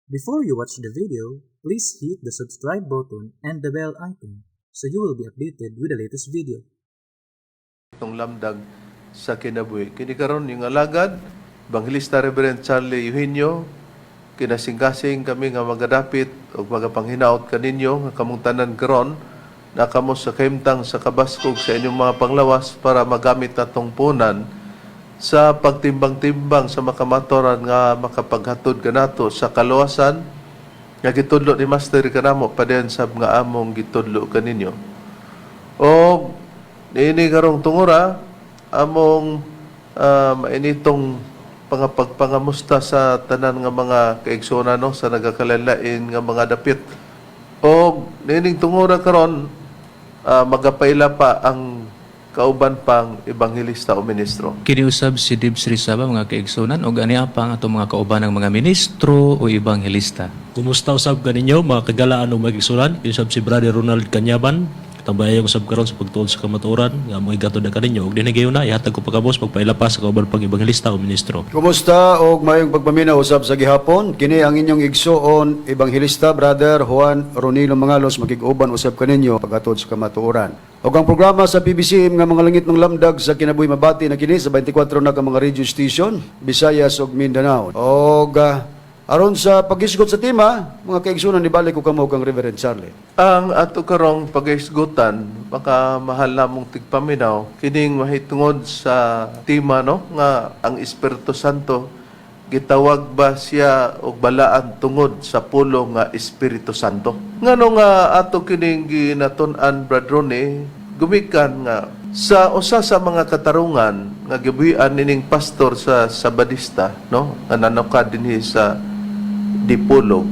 Before you watch the video, please hit the subscribe button and the bell icon so you will be updated with the latest video. Itong lamdag sa kinabuhi. Kini karon yung alagad, Banghilista Reverend Charlie Eugenio, kinasingkasing kami nga magadapit o magapanghinaot kaninyo nga kamong tanan karon na kamo sa kahimtang sa kabaskog sa inyong mga panglawas para magamit natong punan sa pagtimbang-timbang sa makamatoran nga makapaghatod kanato sa kaluwasan nga gitudlo ni Master kanamo padayon sab nga among gitudlo kaninyo. O niini karong tungura among mainitong pagpangamusta sa tanan nga mga kaigsoon no sa nagakalalain nga mga dapit. O nining tungura karon magapaila pa ang kauban pang ebanghelista o ministro. Kiniusab si Dibs Rizaba mga kaigsunan o ganiya pa ang atong mga kauban ng mga ministro o ebanghelista. Kumusta usab kaninyo mga kagalaan o magigsunan? Kiniusab si Brother Ronald Canyaban. Tambayang usab karon sa pagtuon sa kamatuoran nga mo igatod na kaninyo. Og dinagayon na ihatag ko pagkabos pagpailapas sa kauban pang ebanghelista o ministro. Kumusta og mayong pagpaminaw usab sa gihapon? Kini ang inyong igsuon ebanghelista Brother Juan Ronilo Mangalos magig-uban usab kaninyo paghatod sa kamatuoran. Og ang programa sa PBCM nga mga langit ng lamdag sa kinabuhi mabati na kini sa 24 na ka mga radio station Visayas ug Mindanao. Og aron sa pag-isgot sa tema, mga kaigsunan ni balik ko kamo kang Reverend Charlie. Ang ato karong pag-isgutan, baka mahal namong tigpaminaw, kining mahitungod sa tema no nga ang Espiritu Santo gitawag ba siya og balaan tungod sa pulo nga Espiritu Santo. Ngano nga ato kining ginatun-an Brad Ronnie, gumikan nga sa usa sa mga katarungan nga gibuhian nining pastor sa Sabadista no nga nanukad dinhi sa Dipolog.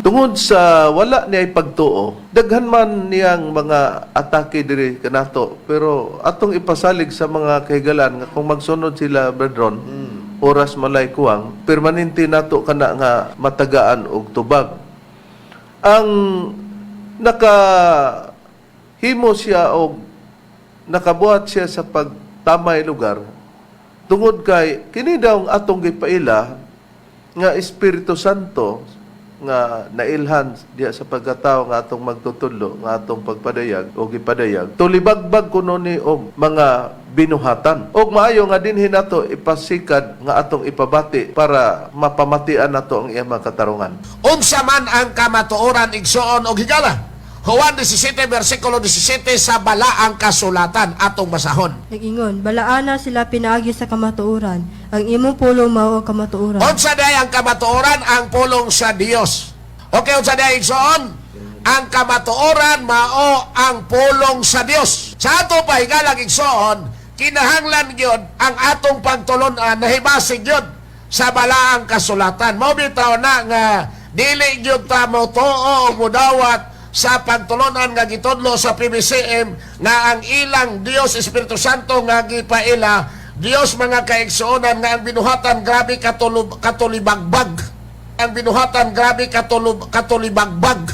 Tungod sa wala niya pagtuo, daghan man niyang mga atake diri kanato, pero atong ipasalig sa mga kahigalan nga kung magsunod sila Bradron, oras malay kuwang, permanente nato kana nga matagaan og tubag. Ang nakahimo siya og nakabuhat siya sa pagtamay lugar tungod kay kini daw ang atong gipaila nga Espiritu Santo nga nailhan diya sa pagkatao nga atong magtutudlo nga atong pagpadayag o gipadayag tulibagbag kuno ni og mga binuhatan og maayo nga dinhi nato ipasikad nga atong ipabati para mapamatian nato ang iyang mga katarungan. Unsa man ang kamatuoran igsoon og higala. Juan 17 versikulo 17 sa balaang kasulatan atong basahon. Nag-ingon, balaana sila pinaagi sa kamatuoran. Ang imong pulong mao ang kamatuoran. Unsa day ang kamatuoran? Ang pulong sa Dios. Okay, unsa day igsoon? Ang kamatuoran mao ang pulong sa Dios. Sa ato pa higalang igsoon, kinahanglan gyud ang atong pagtulon-an nahibasig gyud sa balaang kasulatan. Mao bitaw na nga dili gyud ta mo tuo o mudawat sa pagtulunan nga gitudlo sa PBCM nga ang ilang Dios Espiritu Santo nga gipaila Dios mga kaigsuonan nga ang binuhatan grabe katulibagbag. Ang binuhatan grabe katulibagbag.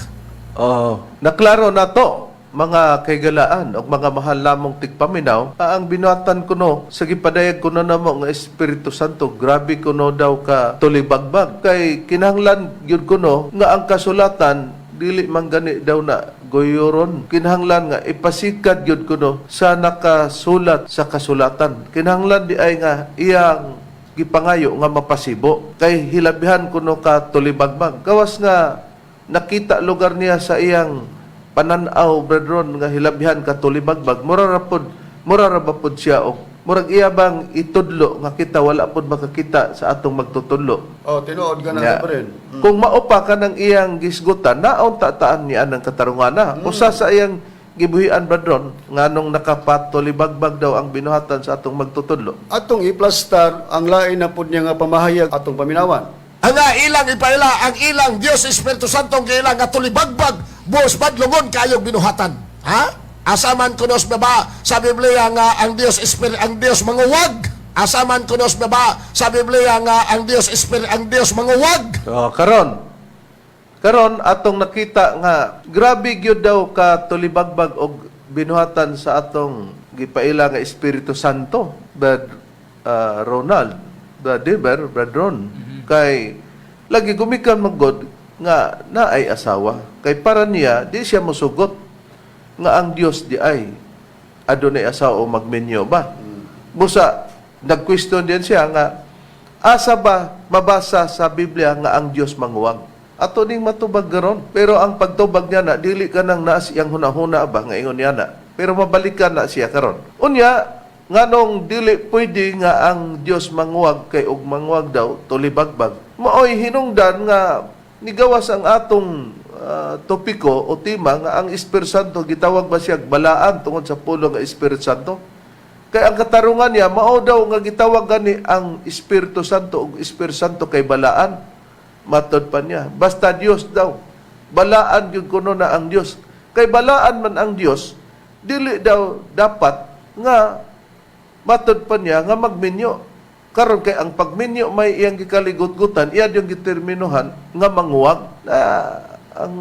Naklaro na to mga kaigalaan o mga mahal lamong tigpaminaw ang binuhatan kuno sa gipadayag kuno namo nga Espiritu Santo grabe kuno daw ka tulibagbag kay kinahanglan gyud kuno nga ang kasulatan dili man gani daw na goyoron. Kinahanglan nga ipasikad gyud kuno sa nakasulat sa kasulatan. Kinahanglan di ay nga iyang gipangayo nga mapasibo kay hilabihan kuno ka tulibagbag. Gawas nga nakita lugar niya sa iyang pananaw Bradron nga hilabihan ka tulibagbag. Mura ra pod siya og murag iya bang itudlo nga kita wala pod makakita sa atong magtutudlo. Oh, tinuod ka na Yeah. Reverend. Kung maupa ka ng iyang gisgutan, naon tataan niya ng katarungana. Usa sa iyang gibuhian Bradron, nganong nakapatulibagbag daw ang binuhatan sa atong magtutudlo. Atong iplastar ang lain na pud niya nga pamahayag atong paminawan. Ang ilang ipaila ang ilang Dios Espiritu Santo nga ilang nga tulibagbag buos badlungon kayong binuhatan. Ha? Asaman kunos baba sa Biblia nga ang Dios Espiritu ang Dios manguwag. Asaman kunos baba sa Biblia nga ang Dios Espiritu ang Dios manguwag. Karon atong nakita nga grabe gyud daw ka tulibagbag og binuhatan sa atong gipaila nga Espiritu Santo. Brad Ronald, Brad Deber, Brad Ron. Kay lagi gumikan magod nga naay asawa. Kay para niya, di siya mosugot nga ang Dios di ay adunay asawa o magmenyo ba. Busa, nag-question din siya nga, asa ba mabasa sa Biblia nga ang Dios manguwag? Ato ning matubag garon. Pero ang pagtubag niya na, dili ka nang naas iyang hunahuna ba, nga ingon niya na. Pero mabalikan na siya karon. Unya, nganong dili pwede nga ang Dios manguwag kay og manguwag daw, tulibagbag. Maoy hinungdan nga, nigawas ang atong topiko o tema nga ang Espiritu Santo, gitawag ba siya balaan tungod sa pulo nga Espiritu Santo? Kaya ang katarungan niya, mao daw nga gitawag gani ang Espiritu Santo o Espiritu Santo kay balaan. Matod pa niya. Basta Dios daw. Balaan yun kuno na ang Dios. Kay balaan man ang Dios, dili daw dapat nga matod pa niya nga magminyo. Karon kay ang pagminyo may iyang gikaligot-gutan, iya yung giterminuhan nga manguwag. Ang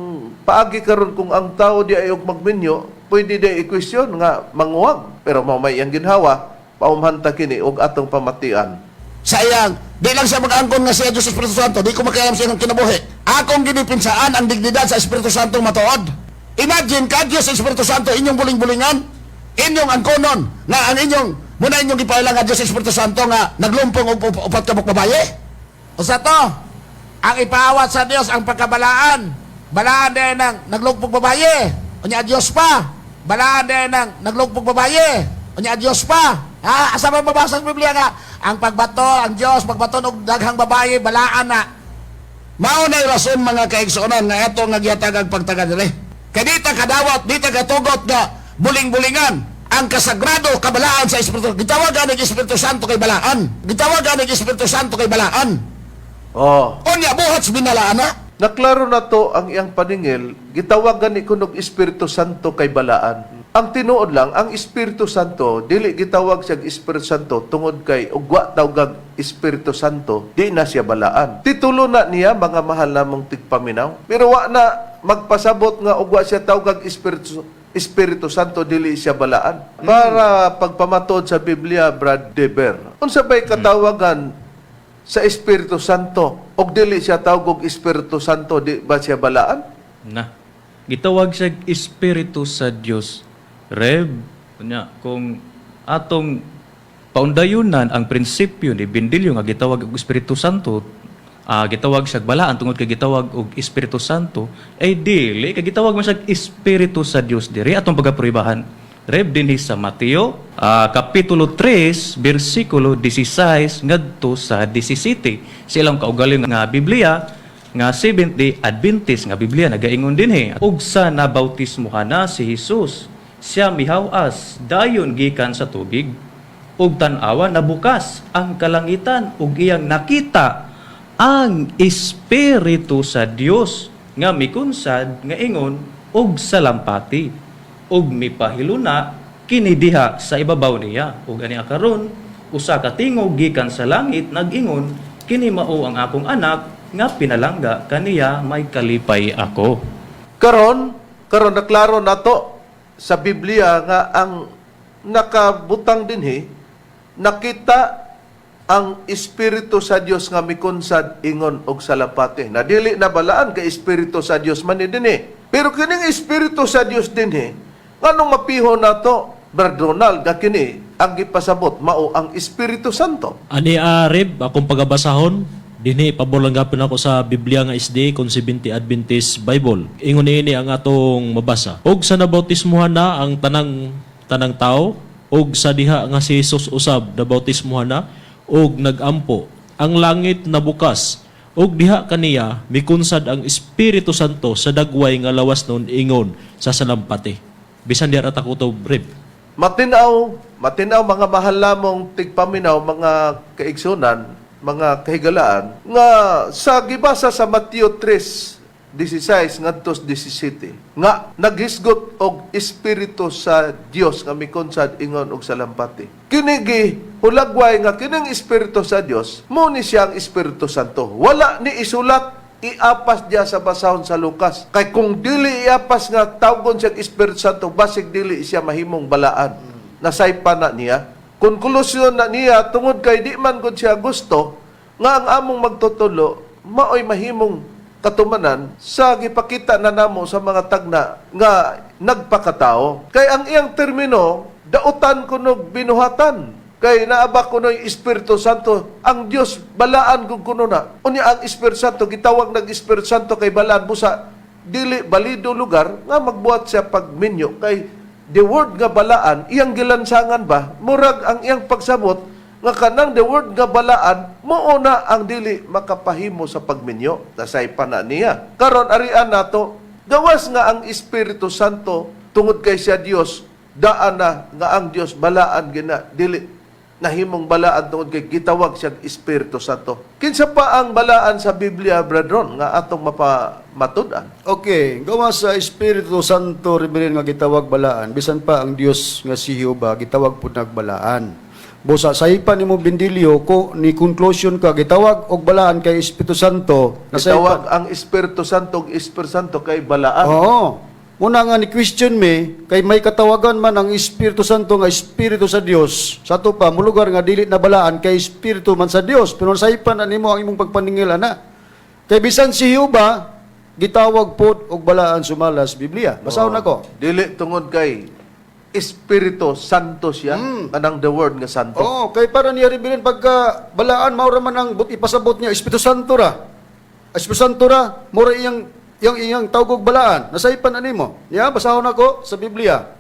paagi karon kung ang tao di ayog magminyo, pwede di i-question nga manguwag. Pero may iyang ginhawa, paumhanta kini og atong pamatian. Sayang, di lang siya mag-angkon nga siya Diyos sa Espiritu Santo, di ko makialam siya ng kinabuhi. Akong ginipinsaan ang dignidad sa Espiritu Santo matuod. Imagine ka, Diyos sa Espiritu Santo, inyong buling-bulingan, inyong angkonon, na ang inyong, muna inyong ipailang nga Diyos sa Espiritu Santo nga naglumpong upat kabok babaye. O sa to, ang ipaawat sa Diyos ang pagkabalaan. Balaan din ng naglumpong babaye. O niya Diyos pa. Balaan din ng naglumpong babaye. O niya Diyos pa. Asa ba mabasa sa Biblia nga, ang pagbato, ang Diyos, pagbato ng daghang babae, balaan na. Maunay rason mga kaigsuonan nga ito nga gihatag ang pagtagad nila. Kaya dita kadawat, dita katugot nga buling-bulingan ang kasagrado kabalaan sa Espiritu. Gitawagan ng Espiritu Santo kay balaan. Gitawagan ng Espiritu Santo kay balaan. Oh, Unya buhat sa binalaan na. naklaro na to ang iyang paningil, gitawagan ni kunog Espiritu Santo kay balaan. Ang tinuod lang, ang Espiritu Santo, dili gitawag siya Espiritu Santo tungod kay ugwa tawgag Espiritu Santo, di na siya balaan. Titulo na niya, mga mahal namong tigpaminaw. Pero wa na magpasabot nga ugwa siya tawgag Espiritu Santo, dili siya balaan. Para pagpamatod sa Biblia, Brad Deber, unsa ba'y katawagan sa Espiritu Santo, og dili siya tawag og Espiritu Santo, di ba siya balaan? Na. Gitawag siya Espiritu sa Dios. Reb, kung atong paundayunan ang prinsipyo ni Bindilyo nga gitawag og Espiritu Santo, gitawag siya balaan tungod kay gitawag og Espiritu Santo, ay dili kay gitawag man siya Espiritu sa Dios diri atong pagaproibahan. Reb dinhi sa Mateo kapitulo 3 bersikulo 16 ngadto sa 17. Silang kaugaling nga Biblia nga Seventh-day Adventist nga Biblia nagaingon dinhi, ug sa nabautismohan na si Jesus, siya mihaw-as dayon gikan sa tubig, ug tan-awa nabukas ang kalangitan ug iyang nakita ang Espiritu sa Dios nga mikunsad nga ingon ug salampati, ug mipahiluna kini diha sa ibabaw niya. Ug ani karon usa ka tingog gikan sa langit nag-ingon, kini mao ang akong anak nga pinalangga, kaniya may kalipay ako. Karon naklaro nato sa Biblia nga ang nakabutang dinhi, nakita ang Espiritu sa Dios nga mikunsad ingon og salapati. Na dili na balaan kay Espiritu sa Dios man dinhi. Pero kining Espiritu sa Dios dinhi, nganong mapiho nato, Brad Ronald, nga kini ang gipasabot mao ang Espiritu Santo. Ani Reb, akong pagabasahon, dinhi pabulanggapon ako sa Biblia nga SD kung Seventh-day Adventist Bible. Ingon ini ang atong mabasa. Og sa nabautismuhan na ang tanang tao, og sa diha nga si Jesus usab nabautismuhan na, og nagampo ang langit nabukas, og diha kaniya mikunsad ang Espiritu Santo sa dagway nga lawas nun ingon sa salampati. Bisan diha ta ko to, Reb. Matinaw mga mahal lamong tigpaminaw, mga kaigsunan, mga kahigalaan, nga sa gibasa sa Mateo 3:16 ngadto 17, nga naghisgot og Espiritu sa Dios nga mikonsad ingon og salampati. Kinigi hulagway nga kining Espiritu sa Dios mo ni siya ang Espiritu Santo. Wala ni isulat, iapas diya sa basahon sa Lucas. Kay kung dili iapas nga tawgon siya Espiritu Santo, basig dili siya mahimong balaan. Nasaypa na niya. Konklusyon na niya, tungod kay di man gud siya gusto, nga ang among magtutulo, maoy mahimong katumanan sa gipakita na namo sa mga tagna nga nagpakatao. Kay ang iyang termino, dautan kunog binuhatan. Kay naaba kuno yung Espiritu Santo, ang Dios balaan kung kuno na. Unya ang Espiritu Santo, gitawag ng Espiritu Santo kay balaan busa dili balido lugar nga magbuhat siya pagminyo. Kay the word nga balaan, iyang gilansangan ba, murag ang iyang pagsabot, nga kanang the word nga balaan, moona ang dili makapahimo sa pagminyo. Nasay pa na niya. Karon arian nato, gawas nga ang Espiritu Santo, tungod kay siya Dios, daan na nga ang Dios balaan gina, dili nahimong balaan tungod kay gitawag siya Espiritu Santo. Kinsa pa ang balaan sa Biblia, brethren, nga atong mapamatudan? Okay, gawa sa Espiritu Santo Reverend nga gitawag balaan, bisan pa ang Dios nga si Jehova gitawag pud nagbalaan. Busa sa ipan nimo Bindilyo ko ni conclusion ka gitawag og balaan kay Espiritu Santo. Gitawag ang Espiritu Santo og Espiritu Santo kay balaan. Oo. Muna nga ni question me kay may katawagan man ang Espiritu Santo nga Espiritu sa Dios. Sa to pa mulugar nga dili na balaan kay Espiritu man sa Dios. Pero sa ipan nimo ang imong pagpaningil ana. Kay bisan si Jehova gitawag pod og balaan sumalas Biblia. Basahon nako. Dili tungod kay Espiritu Santo siya, kanang the word nga Santo. Oh, kay para niya rin pagka balaan mao ra man ang ipasabot niya Espiritu Santo ra. Espiritu Santo ra mura iyang tawag og balaan. Nasaypan ani mo. Ya, basahon ako sa Biblia.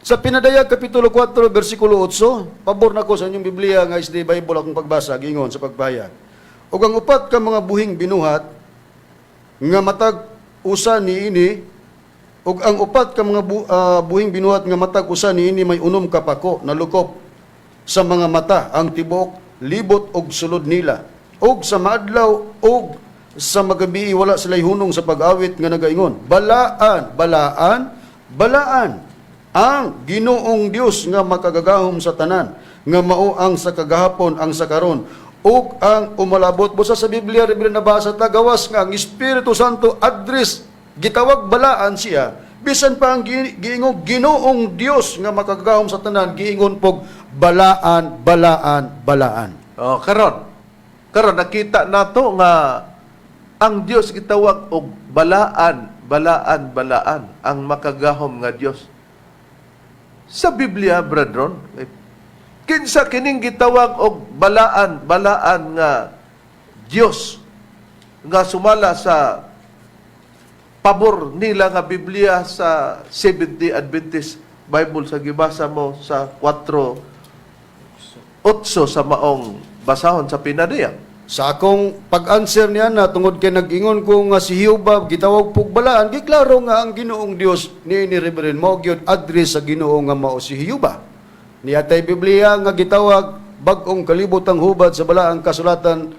Sa Pinadayag kapitulo 4 bersikulo 8, pabor nako sa inyong Biblia nga SD Bible akong pagbasa gingon sa pagbayad. Ug ang upat ka mga buhing binuhat nga matag usa niini ug ang upat ka mga buhing binuhat nga matag usa niini may unom ka pako na lukop sa mga mata ang tibuok libot og sulod nila ug sa maadlaw ug sa magabi wala sila'y hunong sa pag-awit nga nagaingon balaan ang Ginoong Dios nga makagagahom sa tanan nga mao ang sa kagahapon ang sa karon ug ang umalabot. Busa sa Biblia rin nabasa tagawas nga ang Espiritu Santo address gitawag balaan siya, bisan pa ang giingong Ginoong Dios nga makagahom sa tanan, giingon pog balaan. Oh, karon nakita nato nga ang Dios gitawag og balaan ang makagahom nga Dios. Sa Biblia, brethren, kinsa kining gitawag og balaan nga Dios nga sumala sa pabor nila nga Biblia sa Seventh-day Adventist Bible sa gibasa mo sa 4:8 sa maong basahon sa Pinadayag. Sa akong pag-answer niya na tungod kay nag-ingon ko nga si Jehova gitawag pug balaan, giklaro nga ang Ginoong Dios ni Reverend mo gyud address sa Ginoo nga mao si Jehova. Niatay Biblia nga gitawag bag-ong kalibotang hubad sa balaang kasulatan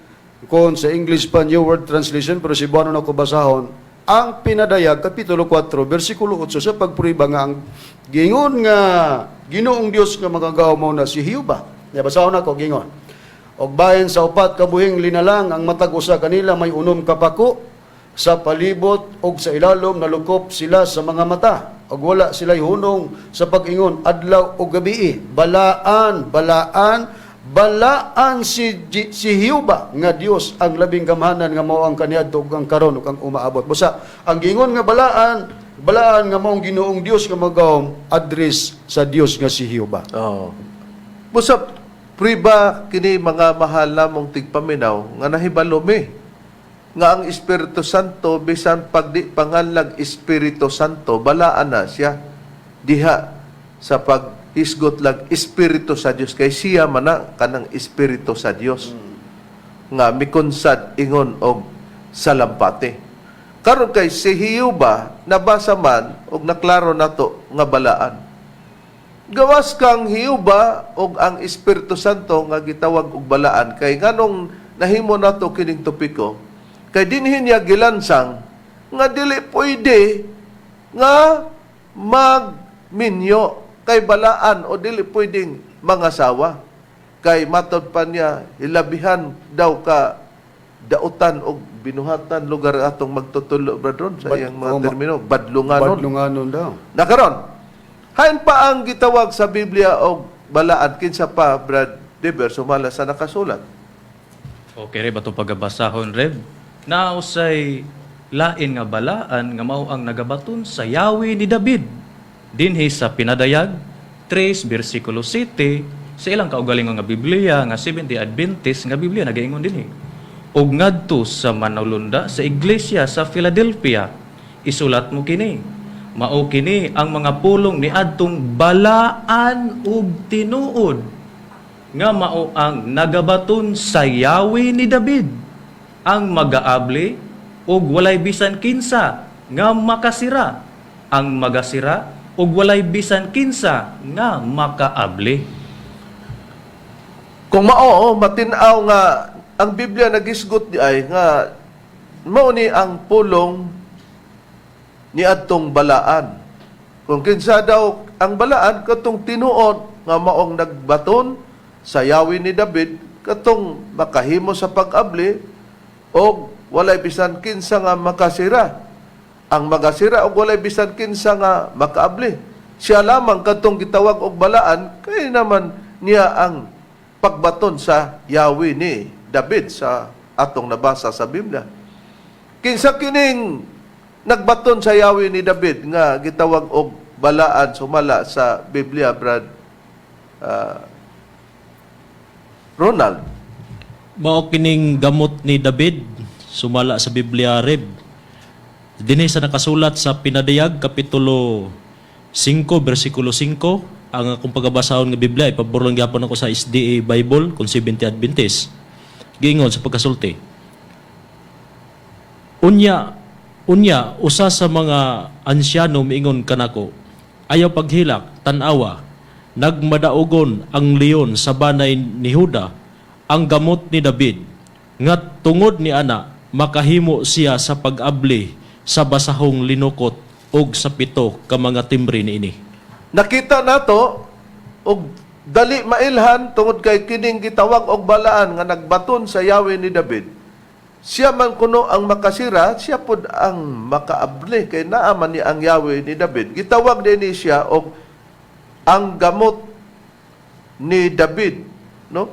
kon sa English pa New World Translation pero si Buano na ko basahon ang Pinadayag kapitulo 4 bersikulo 8 sa pagpuriba nga ang gingon nga Ginoong Dios nga magagaw mo na si Jehova. Ya basahon ako gingon. Og bahin sa upat ka buhing linalang ang matag usa kanila may unom ka pako sa palibot og sa ilalom nalukop sila sa mga mata og wala sila'y hunong sa pag-ingon adlaw ug gabi. Balaan si Jehova nga Dios ang labing gamhanan nga mao ang kaniadto ug ang karon ug ang umaabot. Busa ang gingon nga balaan nga maong Ginoong Dios nga magawom address sa Dios nga si Jehova. Oh. Busa priba kini mga mahal namong tigpaminaw nga nahibalo mi nga ang Espiritu Santo bisan pagdi pangalag Espiritu Santo balaan na siya diha sa paghisgot lag Espiritu sa Dios kay siya man na kanang Espiritu sa Dios nga mikonsad ingon og salampati. Karon kay si Jehova nabasa man og naklaro nato nga balaan. Gawas kang Jehova og ang Espiritu Santo nga gitawag og balaan kay nganong nahimo nato kining topiko kay dinhi niya gilansang nga dili pwede nga magminyo kay balaan o dili pwedeng mangasawa kay matod pa niya ilabihan daw ka dautan og binuhatan lugar atong magtutulo bradron sa iyang mga termino badlunganon daw. Nakaron hain pa ang gitawag sa Biblia og balaan kinsa pa Brad Deber sumala sa nakasulat. Okay, Reb, atong pagabasahon, Reb. Nausay lain nga balaan nga mao ang nagabaton sa yawi ni David. Dinhi sa Pinadayag 3 bersikulo 7 sa ilang kaugalingon nga Biblia nga Seventh-day Adventist nga Biblia nagaingon dinhi. Ug ngadto sa manulunda sa iglesia sa Philadelphia, isulat mo kini. Mao kini ang mga pulong ni adtong balaan ug tinuod nga mao ang nagabaton sa yawi ni David, ang magaabli ug walay bisan kinsa nga makasira, ang magasira ug walay bisan kinsa nga makaabli. Kung mao matinaw nga ang Biblia nagisgot di ay nga mao ni ang pulong ni adtong balaan. Kung kinsa daw ang balaan katong tinuod nga maong nagbaton sa yawi ni David katong makahimo sa pag-abli o walay bisan kinsa nga makasira. Ang magasira o walay bisan kinsa nga makaabli. Siya lamang katong gitawag og balaan kay naman niya ang pagbaton sa yawi ni David sa atong nabasa sa Biblia. Kinsa kining nagbaton sa yawi ni David nga gitawag og balaan sumala sa Biblia, Brad Ronald? Mao kining gamot ni David sumala sa Biblia Reb. Dinhi sa nakasulat sa Pinadayag kapitulo 5 bersikulo 5, ang akong pagbasahon nga Biblia ipabor lang gyapon ako sa SDA Bible kung Seventh-day Adventist. Giingon sa pagkasulti. Unya, usa sa mga ansyano miingon kanako, ayaw paghilak, tanawa, nagmadaugon ang leon sa banay ni Huda, ang gamot ni David, nga tungod ni ana, makahimo siya sa pag-abli sa basahong linukot og sa pito ka mga timbre niini. Nakita nato og dali mailhan tungod kay kining gitawag og balaan nga nagbaton sa yawi ni David. Siya man kuno ang makasira, siya pud ang makaabli kay naa man ni ang yawi ni David. Gitawag dinhi siya og ang gamot ni David, no?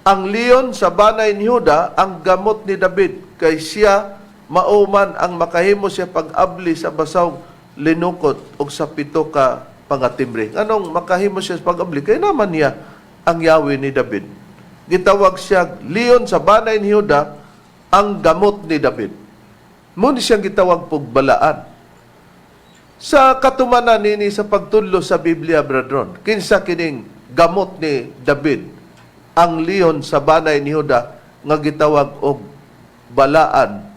Ang leon sa banay ni Huda, ang gamot ni David kay siya mauman ang makahimo siya pag-abli sa basaw linukot og sa pito ka pangatimbre. Anong makahimo siya sa pag-abli kay naman niya ang yawi ni David. Gitawag siya leon sa banay ni Huda, ang gamot ni David. Muna siyang gitawag pog balaan. Sa katumanan nini sa pagtudlo sa Biblia, brethren, kinsa kining gamot ni David, ang leon sa banay ni Huda nga gitawag og balaan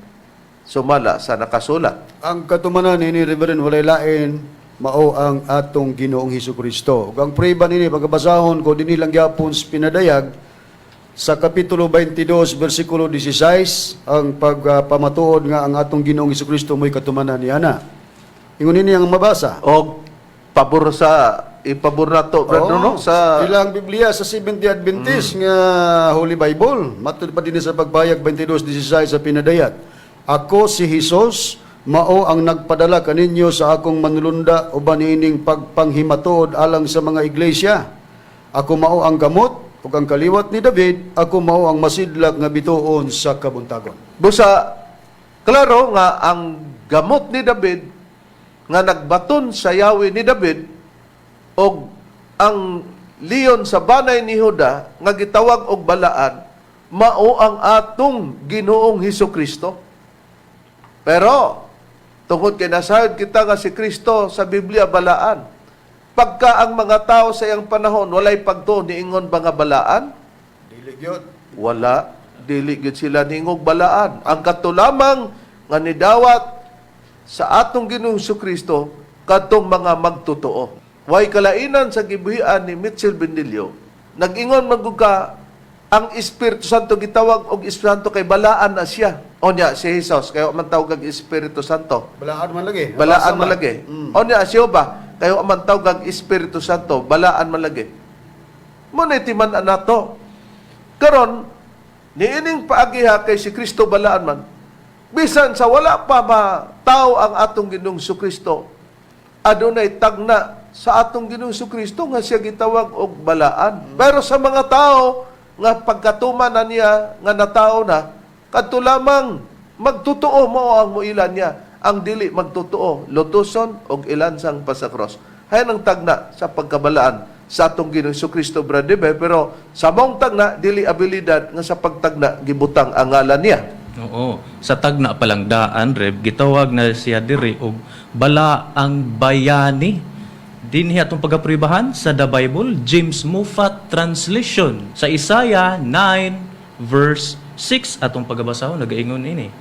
sumala sa nakasulat. Ang katumanan ni Reverend walay lain mao ang atong Ginoong Hesukristo. Ug ang prueba nini pagabasahon ko dinhi lang gyapon sa Pinadayag sa kapitulo 22 bersikulo 16 ang pagpamatuod nga ang atong Ginoong Hesukristo mo'y katumanan ni ana. Ingon nini ang mabasa. Og pabor sa ipabor nato, brethren, no? Sa ilang Biblia sa Seventh-day Adventist nga Holy Bible. Matud pa din sa pagbayag 22:16 sa Pinadayag. Ako si Jesus, mao ang nagpadala kaninyo sa akong manulunda uban niining pagpanghimatuod alang sa mga iglesia. Ako mao ang gamot ug ang kaliwat ni David, ako mao ang masidlak nga bituon sa kabuntagon. busa klaro nga ang gamot ni David nga nagbaton sa yawi ni David og ang leon sa banay ni Huda nga gitawag og balaan mao ang atong Ginoong Hesukristo. Pero tungod kay nasayod kita nga si Kristo sa Biblia balaan, pagka ang mga tao sa iyang panahon walay pagtuo niingon ba nga balaan? Dili gyud. Wala, dili gyud sila ningog balaan. Ang katulamang nga nidawat sa atong Ginoong Hesukristo kadtong mga magtotoo. Way kalainan sa gibuhian ni Mitchell Bendilio. Nag-ingon man gud ka ang Espiritu Santo gitawag og Espiritu Santo kay balaan na siya. Onya si Jesus kayo man tawag kag Espiritu Santo. Balaan man lagi. Balaan man lagi. Onya si Jehova kayo man tawag kag Espiritu Santo, balaan man lagi. Muna timan nato. Karon niining paagiha kay si Kristo balaan man. Bisan sa wala pa ba tao ang atong Ginoong Hesukristo, adunay tagna sa atong Ginoong Hesukristo nga siya gitawag og balaan. Pero sa mga tao nga pagkatuman na niya nga natao na, kadto lamang Magtotoo mo ang muilan niya. Ang dili magtotoo, lutuson og ilan sang pasakros. Hayan ang tagna sa pagkabalaan sa atong Ginoong Kristo, Brother Bel, pero sa mong tagna, dili abilidad nga sa pagtagna, gibutang ang ngalan niya. Oo. Sa tagna palang daan, Reb, gitawag na siya diri og bala ang bayani. Dinhi atong pagapribahan sa The Bible, James Moffat Translation. Sa Isaiah 9 verse 6 atong pagabasahon nagaingon ini.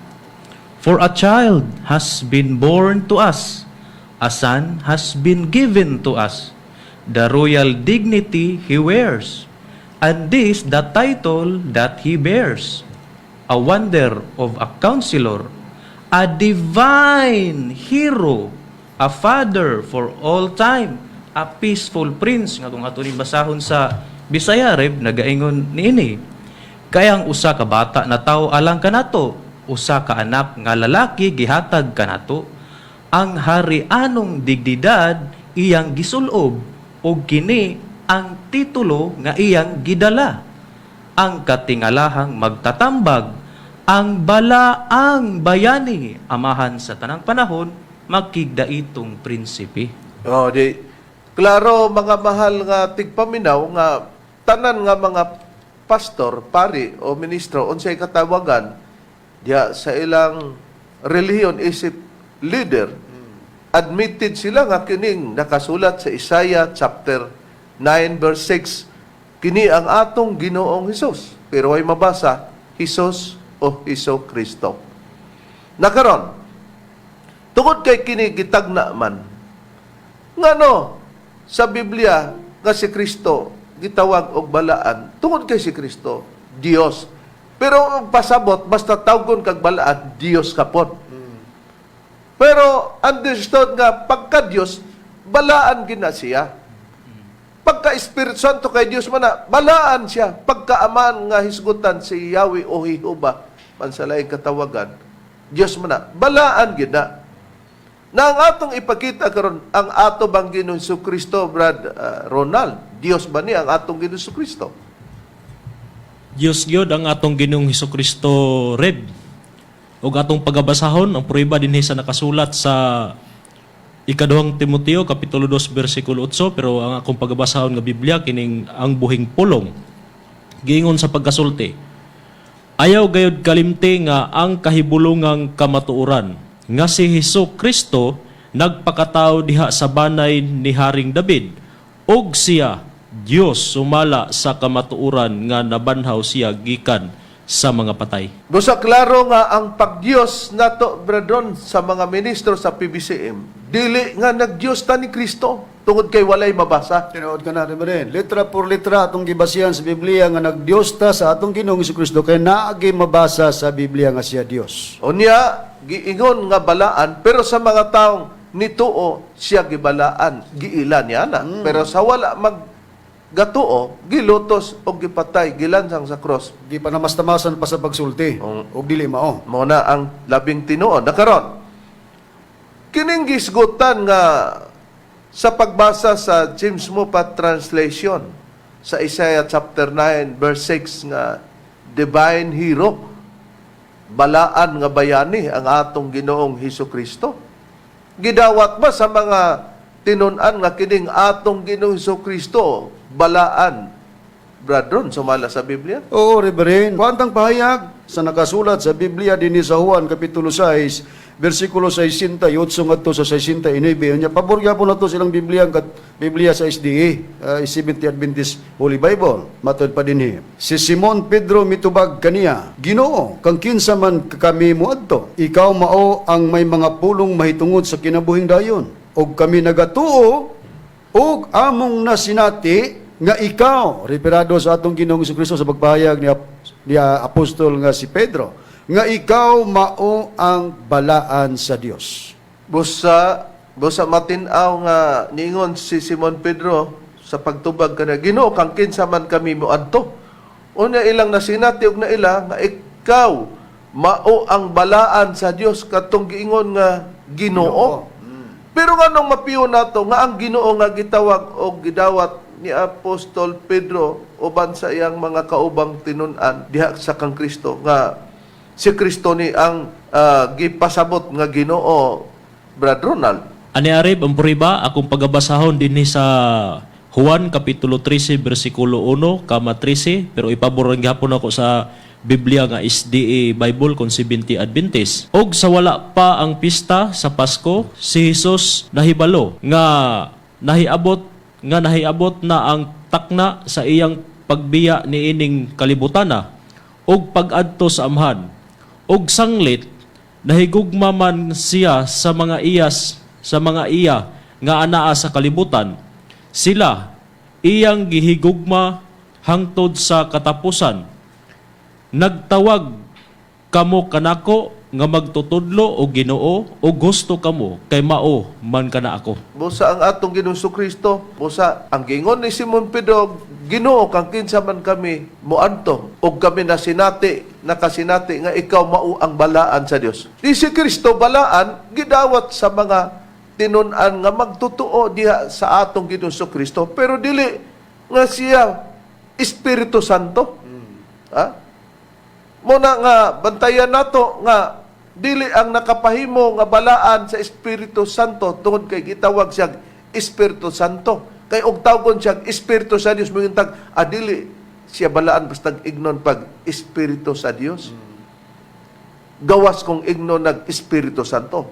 For a child has been born to us, a son has been given to us. The royal dignity he wears, and this the title that he bears. A wonder of a counselor, a divine hero, a father for all time, a peaceful prince. Nga kung ato ni basahon sa Bisaya, Reb, nagaingon niini. Kayang usa ka bata na tao alang kanato, usa ka anak nga lalaki gihatag kanato. Ang harianong digdidad iyang gisulob, o kini ang titulo nga iyang gidala. Ang katingalahang magtatambag, ang balaang bayani, amahan sa tanang panahon, makigdaitong prinsipe. Di klaro, mga mahal nga tigpaminaw nga tanan nga mga pastor, pari o ministro unsay katawagan diya sa ilang relihiyon isip leader, admitted sila nga kining nakasulat sa Isaiah chapter 9 verse 6, kini ang atong Ginoong Hesus. Pero ay mabasa, Hesus o Hesus Kristo. Nakaron, tungod kay kini gitagna man, ngano sa Biblia nga si Kristo gitawag og balaan, tungod kay si Kristo Dios. Pero ang pasabot basta tawgon kag balaan, Dios kapon. Pero understood nga pagka Dios, balaan gina siya. Pagka Espiritu Santo kay Dios man na, balaan siya. Pagka aman nga hisgutan si Yahweh o Jehovah, mansalay katawagan, Dios man na, balaan gina. Na ang atong ipakita karon ang ato bang Ginoong Kristo, Brad Ronald, Dios ba ni ang atong Ginoong Kristo? Diyos gyud ang atong Ginoong Hesukristo, Reb. Og atong pagabasahon, ang prueba dinhi sa nakasulat sa ikaduhang Timoteo, Kapitulo 2, versikulo 8, pero ang akong pagabasahon nga Biblia, kining ang buhing pulong. Giingon sa pagkasulti, ayaw gayud kalimti nga ang kahibulungang kamatuoran, nga si Hesukristo nagpakatao diha sa banay ni Haring David, og siya, Dios sumala sa kamatuoran nga nabanhaw siya gikan sa mga patay. Busa klaro nga ang pagdiyos nato, brethren, sa mga ministro sa PBCM, dili nga nagdiyos ta ni Kristo, tungod kay walay mabasa. Tinuod ka natin ba rin? Litra por litra atong gibasihan sa Biblia nga nagdiyos ta sa atong Ginoong Kristo kay naagi mabasa sa Biblia nga siya Dios. Unya, giingon nga balaan, pero sa mga taong nituo siya gibalaan, giilan niya na. Pero sa wala gatuo, gilutos o gipatay, gilansang sa cross. Di pa namastamasan pa sa pagsulti. O dili mao. Mao na ang labing tinuod. Nakaron, kining gisgutan nga sa pagbasa sa James Moffat Translation sa Isaiah chapter 9 verse 6 nga divine hero, balaan nga bayani ang atong Ginoong Hesukristo. Gidawat ba sa mga tinun-an nga kining atong Ginoong Hesukristo balaan, brethren, sumala sa Biblia? Oo, Reverend. Kuantang pahayag sa nakasulat sa Biblia din sa Juan Kapitulo 6, versikulo 68 ngadto sa 69. Nya paborya po nato silang Biblia sa SDA, Seventh Adventist Holy Bible. Matod pa dinhi. Si Simon Pedro mitubag kaniya, Ginoo, kang kinsa man kami moadto, ikaw mao ang may mga pulong mahitungod sa kinabuhing dayon. Og kami nagatuo og among nasinati nga ikaw, referado sa atong Ginoong Kristo sa pagpahayag ni apostol nga si Pedro, nga ikaw mao ang balaan sa Dios. Busa matinaw nga niingon si Simon Pedro sa pagtubag kana, Ginoo, kang kinsa man kami moadto. Unya ilang nasinati og na ila nga ikaw mao ang balaan sa Dios, katong giingon nga Ginoo. Pero nganong mapiyo nato nga ang Ginoo nga gitawag o gidawat ni Apostol Pedro uban sa iyang mga kaubang tinun-an diha sa kang Kristo nga si Kristo ni ang gipasabot nga Ginoo, Brad Ronald. Ani arib ang puriba akong pagabasahon dinhi sa Juan kapitulo 13 bersikulo 1 kama 13 pero ipaboran gihapon ako sa Biblia nga SDA Bible kung 70 Adventist. Og sa wala pa ang pista sa Pasko, si Jesus nahibalo nga nahiabot na ang takna sa iyang pagbiya ni ining kalibutana og pag-adto sa amhan. Og sanglit nahigugma man siya sa mga iya nga anaa sa kalibutan. Sila iyang gihigugma hangtod sa katapusan. Nagtawag kamo kanako nga magtutudlo o Ginoo o gusto kamo kay mao man kana ako. Busa ang atong Ginoong Kristo, busa ang gingon ni Simon Pedro, Ginoo kang kinsa man kami moadto og kami nakasinati nga ikaw mao ang balaan sa Dios. Di si Kristo balaan gidawat sa mga tinun-an nga magtotoo diha sa atong Ginoong Kristo pero dili nga siya Espiritu Santo. Ha? Muna nga bantayan nato nga dili ang nakapahimo nga balaan sa Espiritu Santo tungod kay gitawag siyang Espiritu Santo. Kay og tawgon siyang Espiritu sa Dios mingintag dili siya balaan basta ignon pag Espiritu sa Dios. Gawas kong ignon nag Espiritu Santo.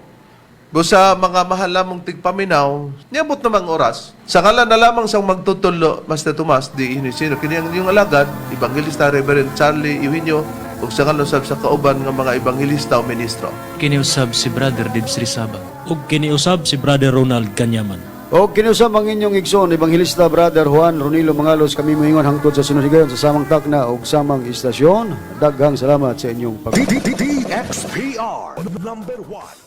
Busa mga mahal lamang tigpaminaw, niabot namang oras. Sa ngalan na lamang sang magtutulo, Master Tomas, di inisino, kini ang iyong alagad, Evangelista Reverend Charlie Eugenio, ug sa ngalan sa kauban ng mga Evangelista o Ministro. Kiniusab si Brother Dibs Rizaba. Ug kiniusab si Brother Ronald Kanyaman. O kinusam ang inyong igsoon, Evangelista Brother Juan Ronilo Mangalos, kami moingon hangtod sa sunod-higayon sa samang takna o samang istasyon. Daghang salamat sa inyong pag- DXPR #1